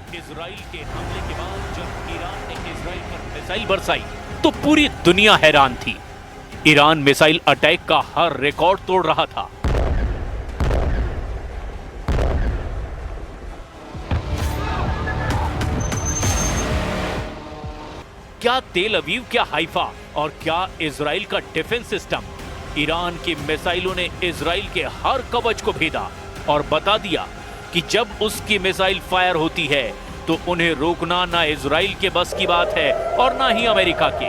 Israel के हमले के बाद जब ईरान ने इजराइल पर मिसाइल बरसाई तो पूरी दुनिया हैरान थी। ईरान मिसाइल अटैक का हर रिकॉर्ड तोड़ रहा था। क्या तेल अवीव, क्या हाइफा और क्या इजराइल का डिफेंस सिस्टम, ईरान की मिसाइलों ने इजराइल के हर कवच को भेदा और बता दिया कि जब उसकी मिसाइल फायर होती है तो उन्हें रोकना ना इजराइल के बस की बात है और ना ही अमेरिका के।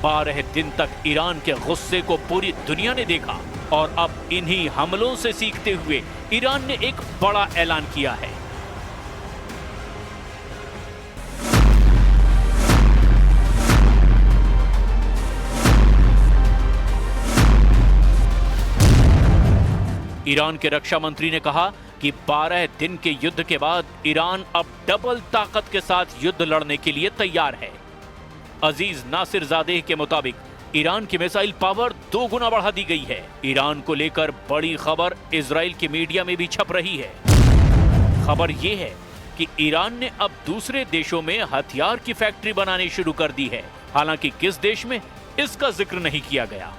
12 दिन तक ईरान के गुस्से को पूरी दुनिया ने देखा और अब इन्हीं हमलों से सीखते हुए ईरान ने एक बड़ा ऐलान किया है। ईरान के रक्षा मंत्री ने कहा कि 12 दिन के युद्ध के बाद ईरान अब डबल ताकत के साथ युद्ध लड़ने के लिए तैयार है। अजीज नासिर जादेह के मुताबिक ईरान की मिसाइल पावर 2 गुना बढ़ा दी गई है। ईरान को लेकर बड़ी खबर इजराइल के मीडिया में भी छप रही है। खबर यह है कि ईरान ने अब दूसरे देशों में हथियार की फैक्ट्री बनानी शुरू कर दी है। हालांकि किस देश में, इसका जिक्र नहीं किया गया।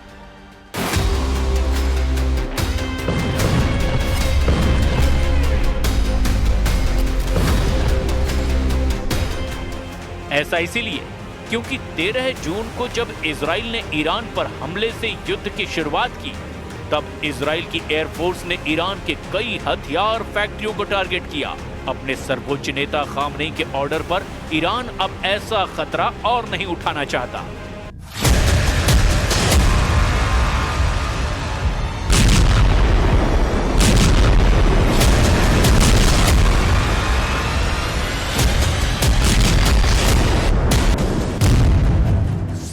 ऐसा इसीलिए क्योंकि 13 जून को जब इजराइल ने ईरान पर हमले से युद्ध की शुरुआत की, तब इजराइल की एयरफोर्स ने ईरान के कई हथियार फैक्ट्रियों को टारगेट किया। अपने सर्वोच्च नेता खामनेई के ऑर्डर पर ईरान अब ऐसा खतरा और नहीं उठाना चाहता।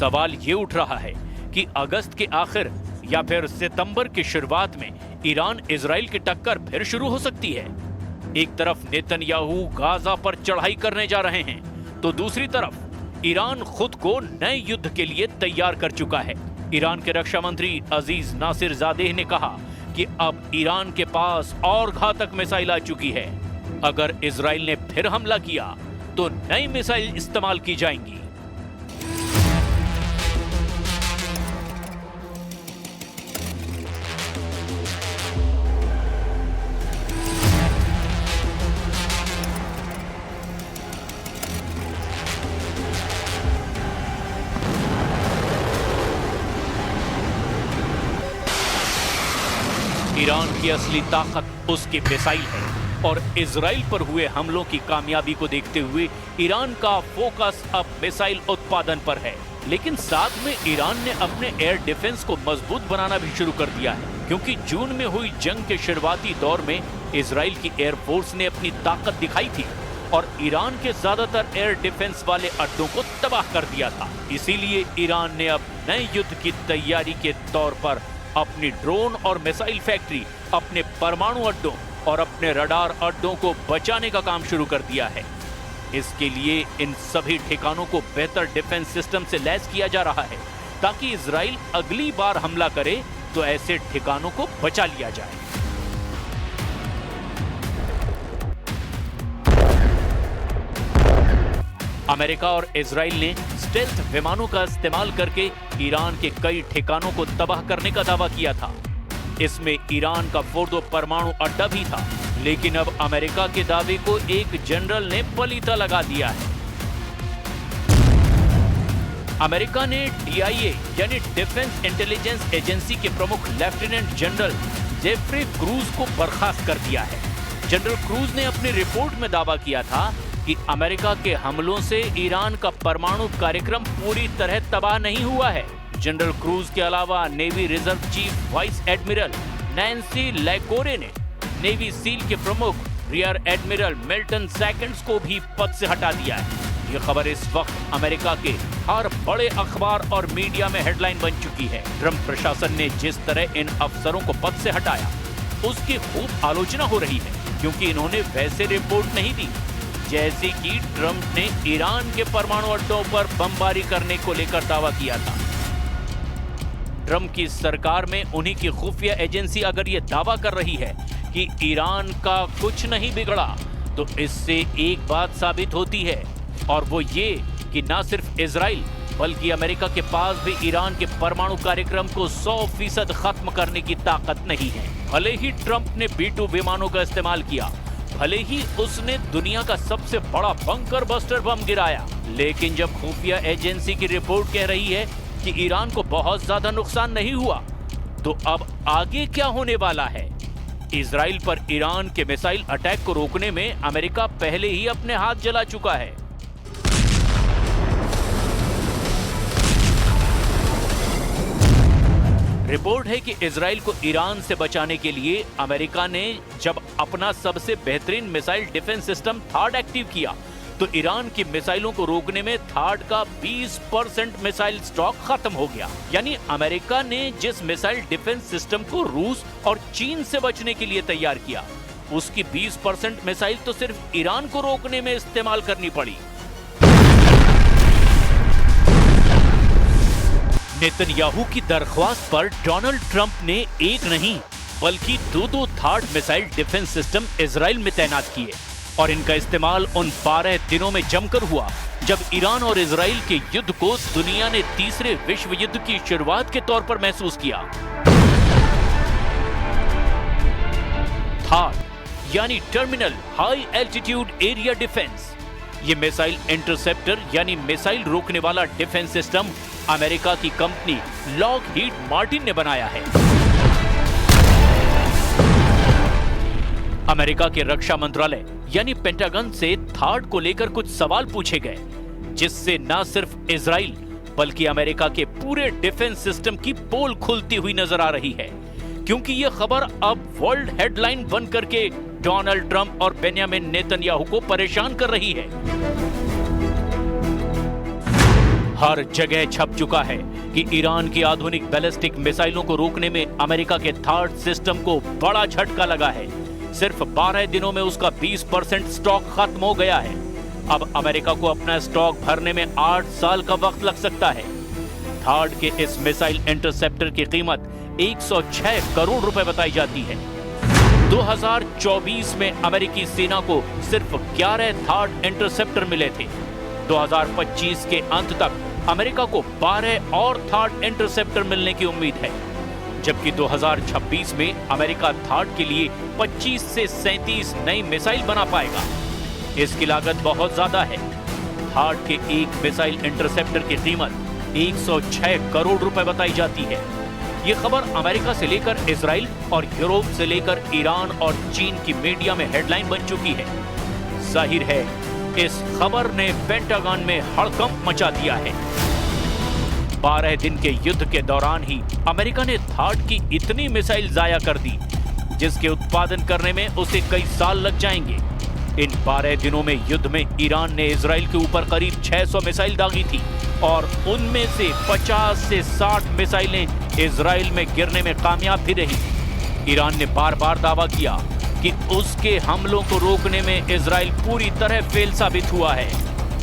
सवाल ये उठ रहा है कि अगस्त के आखिर या फिर सितंबर की शुरुआत में ईरान इजराइल की टक्कर फिर शुरू हो सकती है। एक तरफ नेतन्याहू गाजा पर चढ़ाई करने जा रहे हैं, तो दूसरी तरफ ईरान खुद को नए युद्ध के लिए तैयार कर चुका है। ईरान के रक्षा मंत्री अजीज नासिर जादेह ने कहा कि अब ईरान के पास और घातक मिसाइल आ चुकी है। अगर इजराइल ने फिर हमला किया तो नई मिसाइल इस्तेमाल की जाएंगी। ईरान की असली ताकत उसकी मिसाइल है और इजराइल पर हुए हमलों की कामयाबी को देखते हुए ईरान का फोकस अब मिसाइल उत्पादन पर है। लेकिन साथ में ईरान ने अपने एयर डिफेंस को मजबूत बनाना भी शुरू कर दिया है, क्योंकि जून में हुई जंग के शुरुआती दौर में इजराइल की एयरफोर्स ने अपनी ताकत दिखाई थी और ईरान के ज्यादातर एयर डिफेंस वाले अड्डों को तबाह कर दिया था। इसीलिए ईरान ने अब नए युद्ध की तैयारी के तौर पर अपनी ड्रोन और मिसाइल फैक्ट्री, अपने परमाणु अड्डों और अपने रडार अड्डों को बचाने का काम शुरू कर दिया है। इसके लिए इन सभी ठिकानों को बेहतर डिफेंस सिस्टम से लैस किया जा रहा है, ताकि इजराइल अगली बार हमला करे तो ऐसे ठिकानों को बचा लिया जाए। अमेरिका और इजराइल ने स्टेल्थ विमानों का इस्तेमाल करके ईरान के कई ठिकानों को तबाह करने का दावा किया था। इसमें ईरान का फोर्दो परमाणु अड्डा भी था, लेकिन अब अमेरिका के दावे को एक जनरल ने पलीता लगा दिया है। अमेरिका ने DIA यानी डिफेंस इंटेलिजेंस एजेंसी के प्रमुख लेफ्टिनेंट जनरल जेफ्री क्रूज को बर्खास्त कर दिया है। जनरल क्रूज ने अपनी रिपोर्ट में दावा किया था कि अमेरिका के हमलों से ईरान का परमाणु कार्यक्रम पूरी तरह तबाह नहीं हुआ है। जनरल क्रूज के अलावा navy reserve chief vice admiral Nancy Lacore ने नेवी सील के प्रमुख रियर एडमिरल मिल्टन सेकंड्स को भी पद से हटा दिया है। ये खबर इस वक्त अमेरिका के हर बड़े अखबार और मीडिया में हेडलाइन बन चुकी है। ट्रंप प्रशासन ने जिस तरह इन अफसरों को पद से हटाया, उसकी खूब आलोचना हो रही है, क्योंकि इन्होंने वैसे रिपोर्ट नहीं दी जैसे कि ट्रंप ने ईरान के परमाणु अड्डों पर बमबारी करने को लेकर दावा किया था। ट्रंप की सरकार में उन्हीं की खुफिया एजेंसी अगर ये दावा कर रही है कि ईरान का कुछ नहीं बिगड़ा, तो इससे एक बात साबित होती है, और वो ये कि न सिर्फ इजराइल बल्कि अमेरिका के पास भी ईरान के परमाणु कार्यक्रम को 100% खत्म करने की ताकत नहीं है। भले ही ट्रंप ने B-2 विमानों का इस्तेमाल किया, भले ही उसने दुनिया का सबसे बड़ा बंकर बस्टर बम गिराया, लेकिन जब खुफिया एजेंसी की रिपोर्ट कह रही है कि ईरान को बहुत ज्यादा नुकसान नहीं हुआ, तो अब आगे क्या होने वाला है? इजराइल पर ईरान के मिसाइल अटैक को रोकने में अमेरिका पहले ही अपने हाथ जला चुका है। रिपोर्ट है कि इजराइल को ईरान से बचाने के लिए अमेरिका ने जब अपना सबसे बेहतरीन मिसाइल डिफेंस सिस्टम थाड एक्टिव किया, तो ईरान की मिसाइलों को रोकने में थाड का 20% मिसाइल स्टॉक खत्म हो गया। यानी अमेरिका ने जिस मिसाइल डिफेंस सिस्टम को रूस और चीन से बचने के लिए तैयार किया, उसकी 20% मिसाइल तो सिर्फ ईरान को रोकने में इस्तेमाल करनी पड़ी। नेतन्याहू की दरख्वास्त पर डोनाल्ड ट्रंप ने एक नहीं बल्कि दो थाड मिसाइल डिफेंस सिस्टम इजराइल में तैनात किए, और इनका इस्तेमाल उन 12 दिनों में जमकर हुआ जब ईरान और इजराइल के युद्ध को दुनिया ने तीसरे विश्व युद्ध की शुरुआत के तौर पर महसूस किया। थाड यानी terminal high altitude area defence, ये मिसाइल इंटरसेप्टर यानी मिसाइल रोकने वाला डिफेंस सिस्टम अमेरिका की कंपनी लॉकहीड मार्टिन ने बनाया है। अमेरिका के रक्षा मंत्रालय यानी पेंटागन से थाड को लेकर कुछ सवाल पूछे गए, जिससे न सिर्फ इजराइल बल्कि अमेरिका के पूरे डिफेंस सिस्टम की पोल खुलती हुई नजर आ रही है, क्योंकि यह खबर अब वर्ल्ड हेडलाइन बन करके डोनाल्ड ट्रंप और बेंजामिन नेतन्याहू को परेशान कर रही है। हर जगह छप चुका है कि ईरान की आधुनिक बैलिस्टिक मिसाइलों को रोकने में अमेरिका के थाड सिस्टम को बड़ा झटका लगा है। सिर्फ 12 दिनों में उसका 20% स्टॉक खत्म हो गया है। अब अमेरिका को अपना स्टॉक भरने में 8 साल का वक्त लग सकता है। थाड के इस मिसाइल इंटरसेप्टर की कीमत 106 करोड़ रुपए बताई जाती है। 2024 में अमेरिकी सेना को सिर्फ 11 थाड इंटरसेप्टर मिले थे। 2025 के अंत तक अमेरिका को 12 और थाड इंटरसेप्टर मिलने की उम्मीद है, जबकि 2026 में अमेरिका थाड के लिए 25 से 37 नई मिसाइल बना पाएगा। इसकी लागत बहुत ज्यादा है। थाड के एक मिसाइल इंटरसेप्टर की कीमत 106 करोड़ रुपए बताई जाती है। यह खबर अमेरिका से लेकर इजराइल और यूरोप से लेकर ईरान और चीन की मीडिया में हेडलाइन बन चुकी है। जाहिर है इस खबर ने पेंटागन में हड़कंप मचा दिया है। 12 दिन के युद्ध के दौरान ही अमेरिका ने थाड की इतनी मिसाइल जाया कर दी, जिसके उत्पादन करने में उसे कई साल लग जाएंगे। इन 12 दिनों में युद्ध में ईरान ने इजराइल के ऊपर करीब 600 मिसाइल दागी थी, और उनमें से 50 से 60 मिसाइलें इजराइल में गिरने में कामयाब भी रही। ईरान ने बार बार दावा किया कि उसके हमलों को रोकने में इजराइल पूरी तरह फेल साबित हुआ है,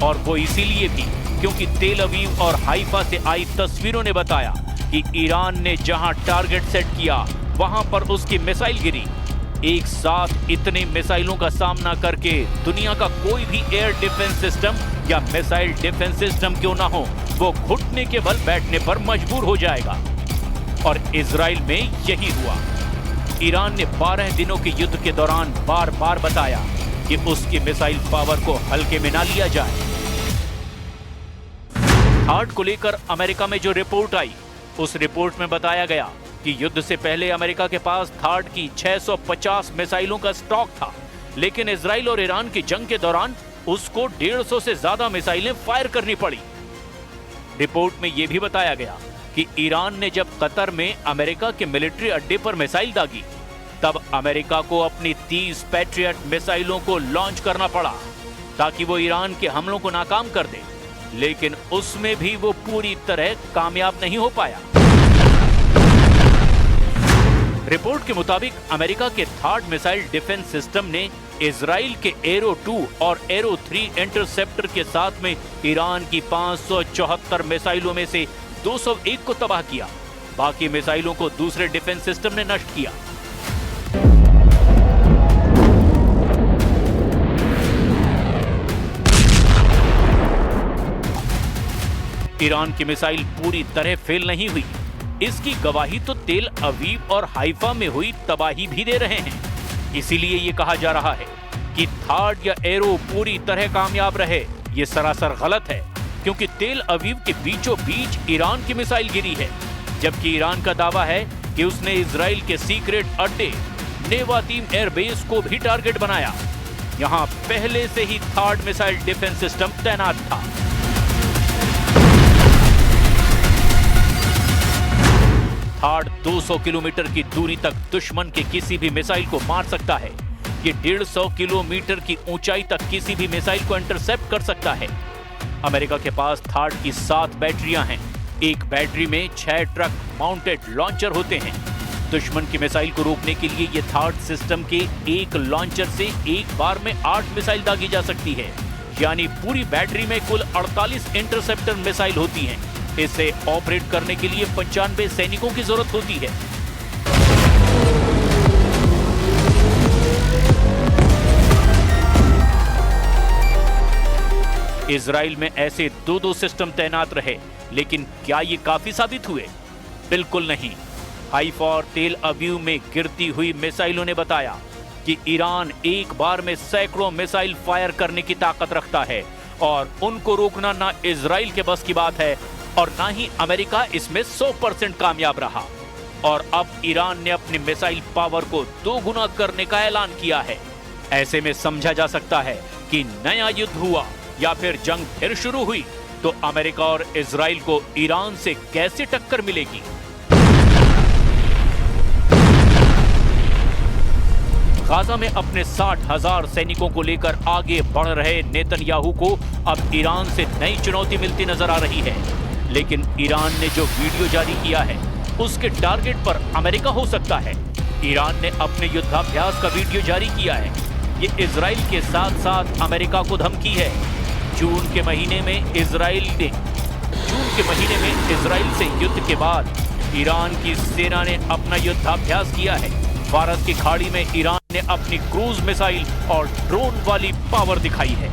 और वो इसीलिए भी क्योंकि तेल अवीव और हाइफा से आई तस्वीरों ने बताया कि ईरान ने जहां टारगेट सेट किया वहां पर उसकी मिसाइल गिरी। एक साथ इतने मिसाइलों का सामना करके दुनिया का कोई भी एयर डिफेंस सिस्टम या मिसाइल डिफेंस सिस्टम क्यों ना हो, वो घुटने के बल बैठने पर मजबूर हो जाएगा। और इजराइल में यही हुआ। ईरान ने 12 दिनों के युद्ध के दौरान बार बार बताया कि उसकी मिसाइल पावर को हल्के में ना लिया जाए। थाड को लेकर अमेरिका में जो रिपोर्ट आई, उस रिपोर्ट में बताया गया कि युद्ध से पहले अमेरिका के पास थाड की 650 मिसाइलों का स्टॉक था, लेकिन इजराइल और ईरान की जंग के दौरान उसको 150 से ज्यादा मिसाइलें फायर करनी पड़ी। रिपोर्ट में यह भी बताया गया कि ईरान ने जब कतर में अमेरिका के मिलिट्री अड्डे पर मिसाइल दागी, तब अमेरिका को अपनी 30 पैट्रियट मिसाइलों को लॉन्च करना पड़ा ताकि वो ईरान के हमलों को नाकाम कर दे, लेकिन उसमें भी वो पूरी तरह कामयाब नहीं हो पाया। रिपोर्ट के मुताबिक अमेरिका के थाड मिसाइल डिफेंस सिस्टम ने इजराइल के एरो 2 और एरो 3 इंटरसेप्टर के साथ में ईरान की 574 मिसाइलों में से 201 को तबाह किया, बाकी मिसाइलों को दूसरे डिफेंस सिस्टम ने नष्ट किया। ईरान की मिसाइल पूरी तरह फेल नहीं हुई, इसकी गवाही तो तेल अवीव और हाइफा में हुई तबाही भी दे रहे हैं। इसीलिए ये कहा जा रहा है कि थार्ड या एरो पूरी तरह कामयाब रहे। ये सरासर गलत है, क्योंकि तेल अवीव के बीचों बीच ईरान की मिसाइल गिरी है, जबकि ईरान का दावा है कि उसने इजराइल के सीक्रेट अड्डे नेवातीम एयरबेस को भी टारगेट बनाया। यहां पहले से ही थार्ड मिसाइल डिफेंस सिस्टम तैनात था। थार्ड 200 किलोमीटर की दूरी तक दुश्मन के किसी भी मिसाइल को मार सकता है। ये 150 किलोमीटर की ऊंचाई तक किसी भी मिसाइल को इंटरसेप्ट कर सकता है। अमेरिका के पास थार्ड की 7 बैटरियां हैं। एक बैटरी में 6 ट्रक माउंटेड लॉन्चर होते हैं। दुश्मन की मिसाइल को रोकने के लिए ये थार्ड सिस्टम के एक लॉन्चर से एक बार में 8 मिसाइल दागी जा सकती है, यानी पूरी बैटरी में कुल 48 इंटरसेप्टर मिसाइल होती हैं। इसे ऑपरेट करने के लिए 95 सैनिकों की जरूरत होती है। इजराइल में ऐसे 2-2 सिस्टम तैनात रहे, लेकिन क्या ये काफी साबित हुए? बिल्कुल नहीं। हाइफा और तेल अवीव में गिरती हुई मिसाइलों ने बताया कि ईरान एक बार में सैकड़ों मिसाइल फायर करने की ताकत रखता है और उनको रोकना ना इजराइल के बस की बात है और ना ही अमेरिका इसमें 100% कामयाब रहा। और अब ईरान ने अपनी मिसाइल पावर को 2 गुना करने का ऐलान किया है। ऐसे में समझा जा सकता है कि नया युद्ध हुआ या फिर जंग फिर शुरू हुई तो अमेरिका और इजराइल को ईरान से कैसे टक्कर मिलेगी। गाजा में अपने 60,000 सैनिकों को लेकर आगे बढ़ रहे नेतन्याहू को अब ईरान से नई चुनौती मिलती नजर आ रही है। लेकिन ईरान ने जो वीडियो जारी किया है उसके टारगेट पर अमेरिका हो सकता है। ईरान ने अपने युद्धाभ्यास का वीडियो जारी किया है। ये इजराइल के साथ साथ अमेरिका को धमकी है। जून के महीने में इजराइल से युद्ध के बाद ईरान की सेना ने अपना युद्धाभ्यास किया है। भारत की खाड़ी में ईरान ने अपनी क्रूज मिसाइल और ड्रोन वाली पावर दिखाई है।